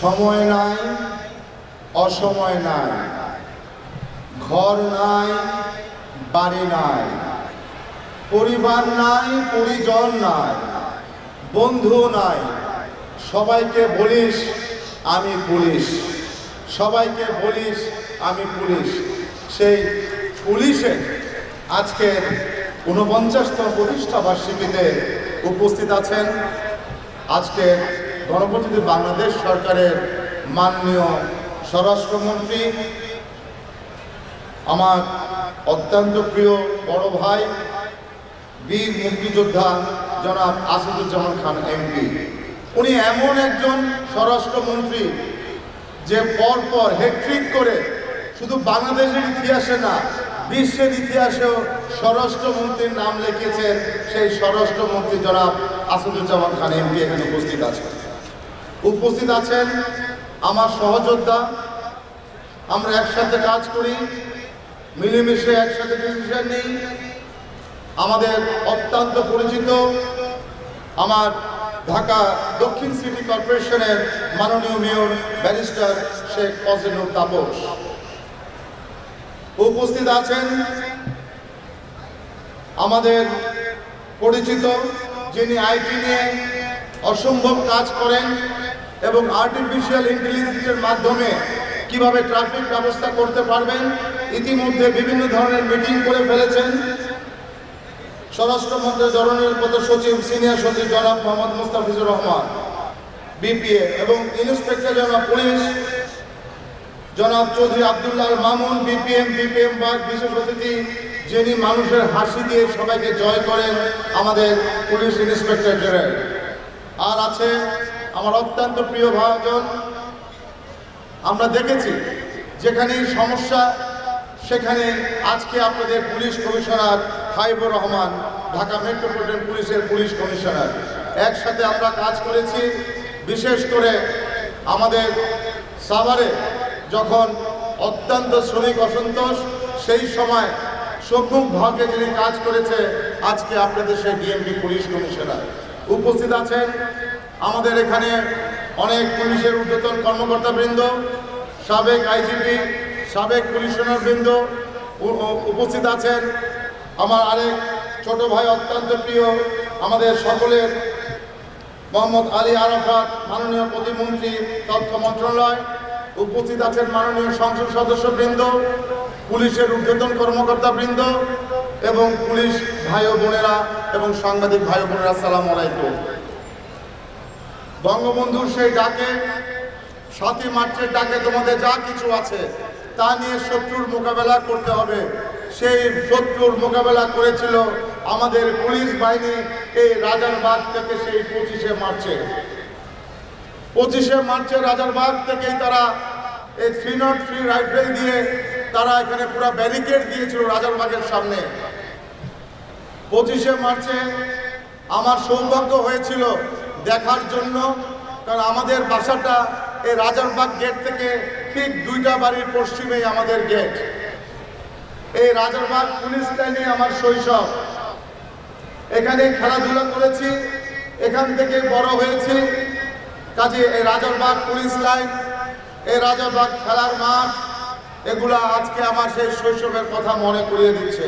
সময় নাই, অসময় নাই, ঘর নাই, বাড়ি নাই, পরিবার নাই, পরিজন নাই, বন্ধু নাই। সবাইকে বলিস আমি পুলিশ, সবাইকে বলিস আমি পুলিশ। সেই পুলিশে আজকে ৪৯তম প্রতিষ্ঠা বার্ষিকীতে উপস্থিত আছেন আজকে গণপ্রজাতন্ত্রী বাংলাদেশ সরকারের মাননীয় স্বরাষ্ট্রমন্ত্রী, আমার অত্যন্ত প্রিয় বড় ভাই, বীর মুক্তিযোদ্ধা জনাব আসাদুজ্জামান খান এমপি। উনি এমন একজন স্বরাষ্ট্রমন্ত্রী যে পরপর হ্যাট্রিক করে শুধু বাংলাদেশের ইতিহাসে না, বিশ্বের ইতিহাসেও স্বরাষ্ট্রমন্ত্রীর নাম লিখেছেন। সেই স্বরাষ্ট্রমন্ত্রী জনাব আসাদুজ্জামান খান এমপি এখানে উপস্থিত আছেন আমার সহযোদ্ধা। আমরা একসাথে কাজ করি, মিলেমিশে একসাথে ডিসিশন নিই। আমাদের অত্যন্ত পরিচিত আমার ঢাকা দক্ষিণ সিটি কর্পোরেশনের মাননীয় মেয়র ব্যারিস্টার শেখ ফজলুল তাপস উপস্থিত আছেন। আমাদের পরিচিত যিনি আইটি নিয়ে অসম্ভব কাজ করেন এবং আর্টিফিশিয়াল ইন্টেলিজেন্সের মাধ্যমে কিভাবে ট্রাফিক ব্যবস্থা করতে পারবেন, ইতিমধ্যে বিভিন্ন ধরনের মিটিং করে ফেলেছেন। স্বরাষ্ট্র মন্ত্রণালয়ের প্রধান সচিব সিনিয়র সচিব জনাব মোহাম্মদ মুস্তাফিজুর রহমান বিপিএ এবং ইন্সপেক্টর জনাব পুলিশ জনাব চৌধুরী আব্দুল্লাহ মামুন বিপিএম বা বিশেষ অতিথি, যিনি মানুষের হাসি দিয়ে সবাইকে জয় করেন, আমাদের পুলিশ ইন্সপেক্টর জেনারেল। আর আছে আমার অত্যন্ত প্রিয় ভাজন। আমরা দেখেছি যেখানেই সমস্যা সেখানে আজকে আপনাদের police commissioner Haibur Rahman, Dhaka metropolitan পুলিশের পুলিশ কমিশনার, একসাথে আমরা কাজ করেছি। বিশেষ করে আমাদের সাভারে যখন অত্যন্ত শ্রমিক অসন্তোষ, সেই সময় সম্মুখ ভাগে যিনি কাজ করেছে আজকে আপনাদের সেই ডিএমপি পুলিশ কমিশনার উপস্থিত আছেন। আমাদের এখানে অনেক পুলিশের ঊর্ধ্বতন কর্মকর্তাবৃন্দ, সাবেক আইজিপি, সাবেক কমিশনার বৃন্দ উপস্থিত আছেন। আমার আরেক ছোট ভাই, অত্যন্ত প্রিয় আমাদের সকলের মোহাম্মদ আলী আরাফাত, মাননীয় প্রতিমন্ত্রী তথ্য মন্ত্রণালয় উপস্থিত আছেন। মাননীয় সংসদ সদস্যবৃন্দ, পুলিশের ঊর্ধ্বতন কর্মকর্তাবৃন্দ এবং পুলিশ ভাই ও বোনেরা এবং সাংবাদিক ভাই ও বোনেরা, আসসালামু আলাইকুম। বঙ্গবন্ধুর সেই ডাকে, ৭ই মার্চের ডাকে তোমাদের যা কিছু আছে তা নিয়ে শত্রুর মোকাবেলা করতে হবে। সেই শত্রুর মোকাবেলা করেছিল আমাদের পুলিশ বাহিনী এই রাজারবাগ থেকে। সেই 25শে মার্চে রাজারবাগ থেকেই তারা এই 303 রাইফেল দিয়ে তারা এখানে পুরো ব্যারিকেড দিয়েছিল রাজারবাগের সামনে। 25শে মার্চে আমার সৌভাগ্য হয়েছিল দেখার জন্য, কারণ আমাদের বাসাটা এই রাজারবাগ গেট থেকে ঠিক 2টা বাড়ির পশ্চিমেই আমাদের গেট। এই রাজারবাগ পুলিশ লাইনে আমার শৈশব, এখানে খেলাধুলা করেছি, এখান থেকে বড় হয়েছি। কাজে এই রাজারবাগ পুলিশ লাইন, এই রাজারবাগ খেলার মাঠ, এগুলা আজকে আমার সেই শৈশবের কথা মনে করিয়ে দিচ্ছে।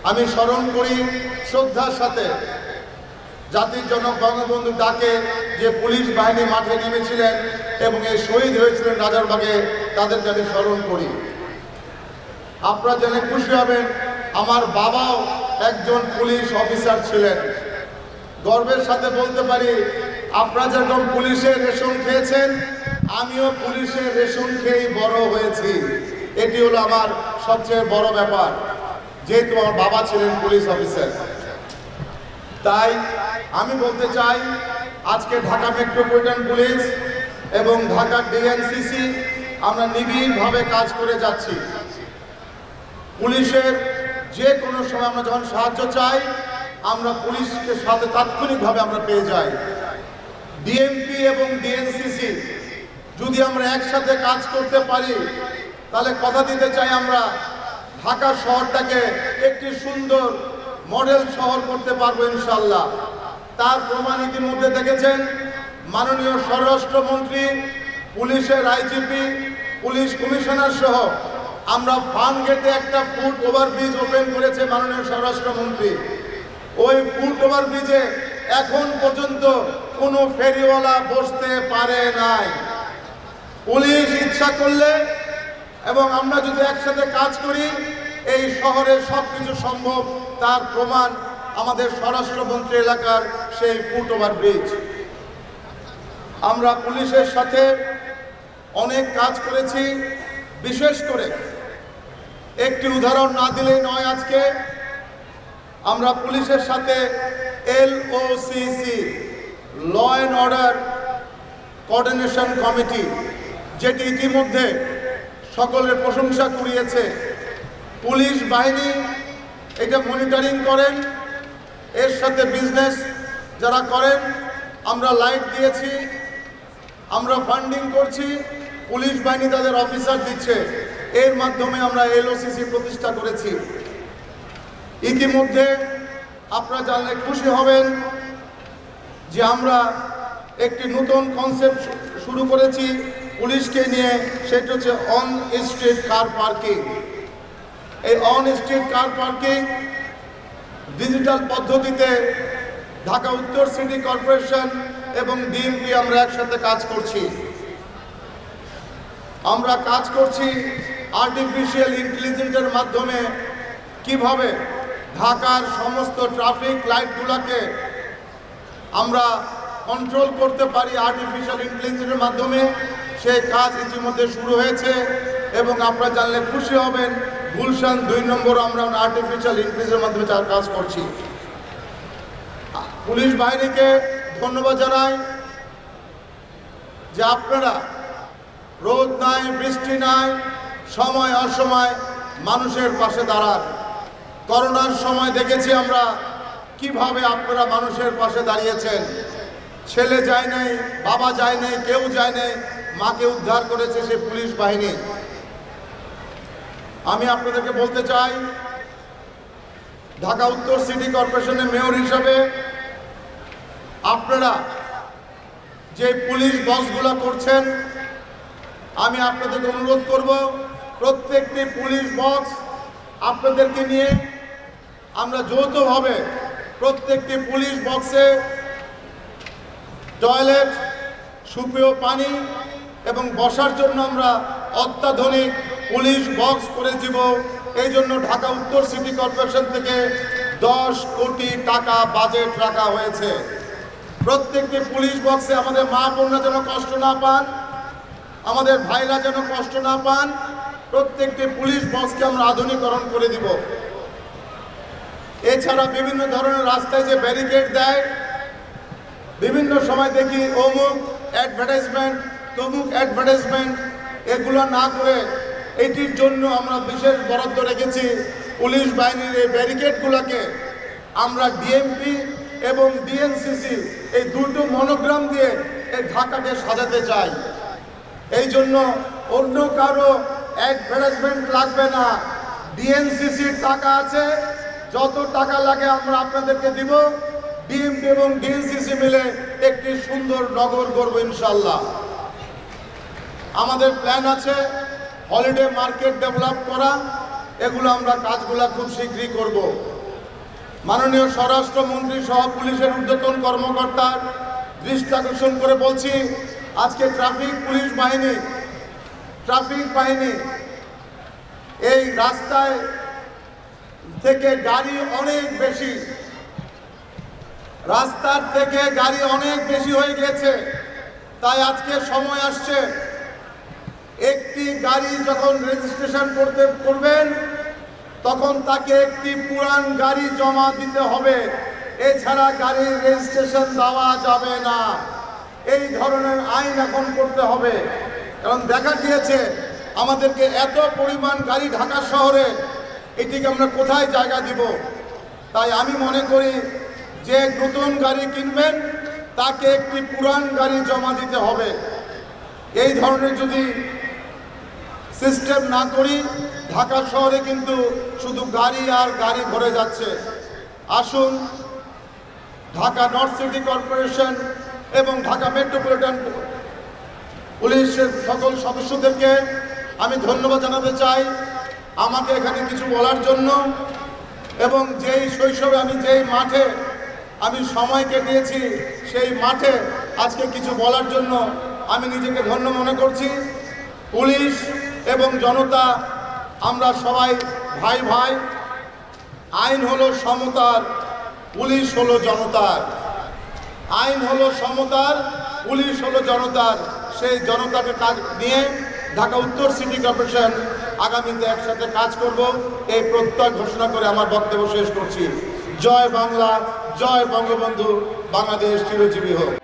আমি স্মরণ করি শ্রদ্ধার সাথে জাতির জনক বঙ্গবন্ধু ডাকে যে পুলিশ বাহিনী মাঠে নেমেছিলেন এবং এই শহীদ হয়েছিলেন রাজারবাগে, তাদেরকে আমি স্মরণ করি। আপনারা জেনে খুশি হবেন, আমার বাবাও একজন পুলিশ অফিসার ছিলেন। গর্বের সাথে বলতে পারি, আপনারা যেরকম পুলিশের রেশন খেয়েছেন, আমিও পুলিশের রেশন খেয়েই বড় হয়েছি। এটি হলো আমার সবচেয়ে বড় ব্যাপার, যেহেতু আমার বাবা ছিলেন পুলিশ অফিসার। তাই আমি বলতে চাই, আজকে ঢাকা মেট্রোপলিটন পুলিশ এবং ঢাকা ডিএনসিসি আমরা নিবিড়ভাবে কাজ করে যাচ্ছি। পুলিশের যে কোনো সময় আমরা যখন সাহায্য চাই, আমরা পুলিশকে সাথে তাৎক্ষণিকভাবে আমরা পেয়ে যাই। ডিএমপি এবং ডিএনসিসি যদি আমরা একসাথে কাজ করতে পারি, তাহলে কথা দিতে চাই আমরা ঢাকা শহরটাকে একটি সুন্দর মডেল শহর করতে পারবো ইনশাআল্লাহ। তার প্রমাণ ইতিমধ্যে দেখেছেন, মাননীয় স্বরাষ্ট্রমন্ত্রী, পুলিশের আইজিপি, পুলিশ কমিশনার সহ আমরা ফার্ম গেটে একটা ফুট ওভারব্রিজ ওপেন করেছে মাননীয় স্বরাষ্ট্রমন্ত্রী। ওই ফুট ওভারব্রিজে এখন পর্যন্ত কোনো ফেরিওয়ালা বসতে পারে নাই। পুলিশ ইচ্ছা করলে এবং আমরা যদি একসাথে কাজ করি এই শহরে সবকিছু সম্ভব, তার প্রমাণ আমাদের স্বরাষ্ট্রমন্ত্রী এলাকার সেই ফুট ওভারব্রিজ। আমরা পুলিশের সাথে অনেক কাজ করেছি। বিশেষ করে একটি উদাহরণ না দিলেই নয়, আজকে আমরা পুলিশের সাথে LOCC law and order coordination committee, যেটি ইতিমধ্যে সকলের প্রশংসা কুড়িয়েছে। পুলিশ বাহিনী এটা মনিটরিং করেন, এর সাথে বিজনেস যারা করেন আমরা লাইট দিয়েছি, আমরা ফান্ডিং করছি, পুলিশ বাহিনী তাদের অফিসার দিচ্ছে, এর মাধ্যমে আমরা LOCC প্রতিষ্ঠা করেছি। ইতিমধ্যে আপনারা জানলে খুশি হবেন যে আমরা একটি নতুন কনসেপ্ট শুরু করেছি পুলিশকে নিয়ে, সেটা হচ্ছে অন স্ট্রিট কার পার্কিং। এই on street car parking digital পদ্ধতিতে ঢাকা উত্তর সিটি কর্পোরেশন এবং ডিএমপি আমরা একসাথে কাজ করছি। আমরা কাজ করছি আর্টিফিশিয়াল ইন্টেলিজেন্সের মাধ্যমে কিভাবে ঢাকার সমস্ত ট্রাফিক লাইটগুলোকে আমরা কন্ট্রোল করতে পারি আর্টিফিশিয়াল ইন্টেলিজেন্সের মাধ্যমে। সেই কাজ ইতিমধ্যে শুরু হয়েছে এবং আপনারা জানলে খুশি হবেন গুলশান 2 নম্বর আমরা আর্টিফিশিয়াল ইন্টেলিজেন্সের মাধ্যমে কাজ করছি। পুলিশ বাহিনীকে ধন্যবাদ জানাই যে আপনারা রোদ নাই বৃষ্টি নাই সময় অসময় মানুষের পাশে দাঁড়ান। করোনার সময় দেখেছি আমরা কিভাবে আপনারা মানুষের পাশে দাঁড়িয়েছেন। ছেলে যায় নাই, বাবা যায় নাই, কেউ যায় নাই, মাকে উদ্ধার করেছে সে পুলিশ বাহিনী। আমি আপনাদেরকে বলতে চাই, ঢাকা উত্তর সিটি কর্পোরেশনের মেয়র হিসাবে আপনারা যে পুলিশ বক্সগুলো করছেন, আমি আপনাদেরকে অনুরোধ করব প্রত্যেকটি পুলিশ বক্স আপনাদেরকে নিয়ে আমরা যৌথভাবে প্রত্যেকটি পুলিশ বক্সে টয়লেট, সুপেয় পানি এবং বসার জন্য আমরা অত্যাধুনিক পুলিশ বক্স করে দিব। এই জন্য ঢাকা উত্তর সিটি কর্পোরেশন থেকে 10 কোটি টাকা বাজেট রাখা হয়েছে। প্রত্যেকটি পুলিশ বক্সে আমাদের মা বোনরা যেন কষ্ট না পান, আমাদের ভাইরা যেন কষ্ট না পান, প্রত্যেকটি পুলিশ বক্সকে আমরা আধুনিকরণ করে দিব। এছাড়া বিভিন্ন ধরনের রাস্তায় যে ব্যারিকেড দেয়, বিভিন্ন সময় দেখি অমুক অ্যাডভার্টাইজমেন্ট তমুক অ্যাডভার্টাইজমেন্ট, এগুলো না করে এটির জন্য আমরা বিশেষ বরাদ্দ রেখেছি। পুলিশ বাহিনীর এই ব্যারিকেডগুলোকে আমরা ডিএমপি এবং ডিএনসিসি এই দুটো মনোগ্রাম দিয়ে এই ঢাকাকে সাজাতে চাই। এই জন্য অন্য কারো অ্যাডভার্টাইজমেন্ট লাগবে না। ডিএনসিসির টাকা আছে, যত টাকা লাগে আমরা আপনাদেরকে দিব। ডিএমপি এবং ডিএনসিসি মিলে একটি সুন্দর নগর গড়ব ইনশাল্লাহ। আমাদের প্ল্যান আছে হলিডে মার্কেট ডেভেলপ করা, এগুলো আমরা কাজগুলো খুব শীঘ্রই করব। মাননীয় স্বরাষ্ট্রমন্ত্রী সহ পুলিশের ঊর্ধ্বতন কর্মকর্তার দৃষ্টি আকর্ষণ করে বলছি, আজকে ট্রাফিক বাহিনী এই রাস্তায় থেকে গাড়ি অনেক বেশি, রাস্তার থেকে গাড়ি অনেক বেশি হয়ে গেছে। তাই আজকে সময় আসছে, একটি গাড়ি যখন রেজিস্ট্রেশন করবেন তখন তাকে একটি পুরান গাড়ি জমা দিতে হবে, এছাড়া গাড়ির রেজিস্ট্রেশন দেওয়া যাবে না। এই ধরনের আইন এখন করতে হবে, কারণ দেখা গিয়েছে আমাদেরকে এত পরিমাণ গাড়ি ঢাকা শহরে, এটিকে আমরা কোথায় জায়গা দিব। তাই আমি মনে করি যে নতুন গাড়ি কিনবেন তাকে একটি পুরান গাড়ি জমা দিতে হবে। এই ধরনের যদি সিস্টেম না করি, ঢাকা শহরে কিন্তু শুধু গাড়ি আর গাড়ি ভরে যাচ্ছে। আসুন ঢাকা নর্থ সিটি কর্পোরেশন এবং ঢাকা মেট্রোপলিটন পুলিশের সকল সদস্যদেরকে আমি ধন্যবাদ জানাতে চাই আমাকে এখানে কিছু বলার জন্য। এবং যেই শৈশবে আমি যেই মাঠে আমি সময় কেটেছি সেই মাঠে আজকে কিছু বলার জন্য আমি নিজেকে ধন্য মনে করছি। পুলিশ এবং জনতা আমরা সবাই ভাই ভাই। আইন হলো সমতার, পুলিশ হলো জনতার। আইন হলো সমতার, পুলিশ হলো জনতার। সেই জনতাকে কাজ নিয়ে ঢাকা উত্তর সিটি কর্পোরেশন আগামীতে একসাথে কাজ করব এই প্রত্যয় ঘোষণা করে আমার বক্তব্য শেষ করছি। জয় বাংলা, জয় বঙ্গবন্ধু, বাংলাদেশ চিরজীবী হোক।